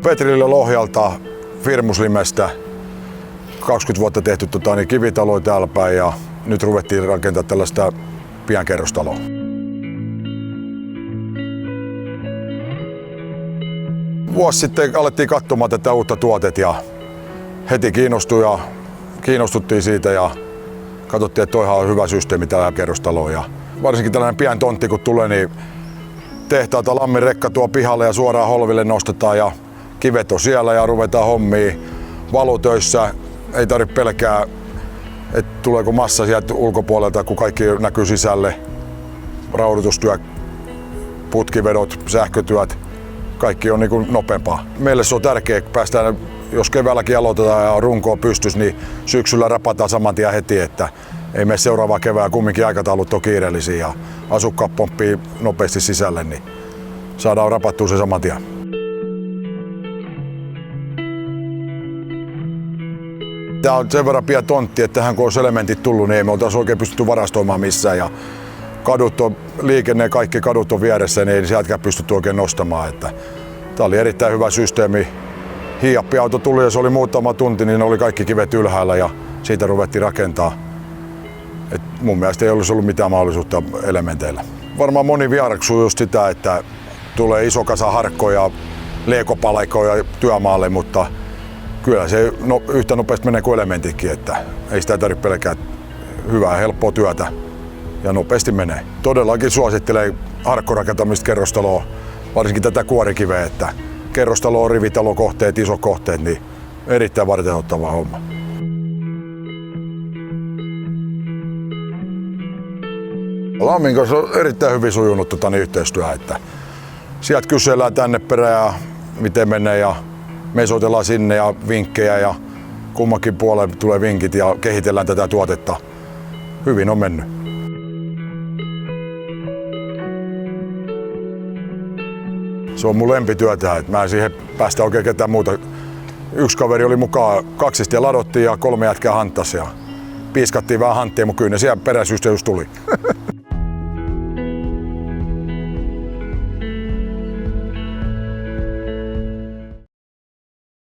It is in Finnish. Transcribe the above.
Petrille Lohjalta Firmuslimestä 20 vuotta tehty kivitalo täällä päin ja nyt ruvettiin rakentaa tällaista pienkerrostaloa. Vuosi sitten alettiin katsomaan tätä uutta tuotetta ja heti kiinnostuttiin siitä ja katsottiin, että toihan on hyvä systeemi tällä kerrostaloon. Ja varsinkin tällainen pieni tontti kun tulee, niin tehtaalta lammin rekka tuo pihalle ja suoraan holville nostetaan ja kivet on siellä ja ruvetaan hommiin. Valotöissä ei tarvitse pelkää, että tuleeko massa sieltä ulkopuolelta, kun kaikki näkyy sisälle. Raudoitustyö, putkivedot, sähkötyöt, kaikki on niin kuin nopeampaa. Meille se on tärkeää, että päästään, jos keväälläkin aloitetaan ja runko on pystyssä, niin syksyllä rapataan saman tien heti, että ei mene seuraavaa kevää, kumminkin aikataulut on kiireellisiä ja asukkaat pomppii nopeasti sisälle, niin saadaan rapattua se saman tien. Tämä on sen verran pieni tontti, että tähän kun olisi elementit tullut, niin ei me oltaisi oikein pystytty varastoimaan missään. Ja kadut on, liikenne, kaikki kadut on vieressä, niin ei sieltäkään pystytty oikein nostamaan. Tämä oli erittäin hyvä systeemi. Hiiappiauto tuli ja se oli muutama tunti, niin ne oli kaikki kivet ylhäällä ja siitä ruvettiin rakentaa. Mun mielestä ei olisi ollut mitään mahdollisuutta elementeillä. Varmaan moni vieraksuu just sitä, että tulee iso kasa harkkoja, leekopalaikoja työmaalle, mutta kyllä se yhtä nopeasti menee kuin elementitkin, että ei sitä tarvitse pelkää hyvää, helppoa työtä ja nopeasti menee. Todellakin suosittelen harkkorakentamista kerrostaloa, varsinkin tätä kuorikiveä, että kerrostalo, rivitalokohteet, isot kohteet, niin erittäin varteenottava homma. Lammin kanssa on erittäin hyvin sujunut yhteistyö, että sieltä kysellään tänne perään miten menee ja me soitellaan sinne ja vinkkejä ja kummankin puolelle tulee vinkit ja kehitellään tätä tuotetta. Hyvin on mennyt. Se on mun lempityötä, että mä en siihen päästä oikein ketään muuta. Yksi kaveri oli mukaan, 2 ja ladottiin ja 3 jätkää hanttasi ja piiskattiin vähän hanttia, mutta kyllä ne siellä peräsyystä just tuli.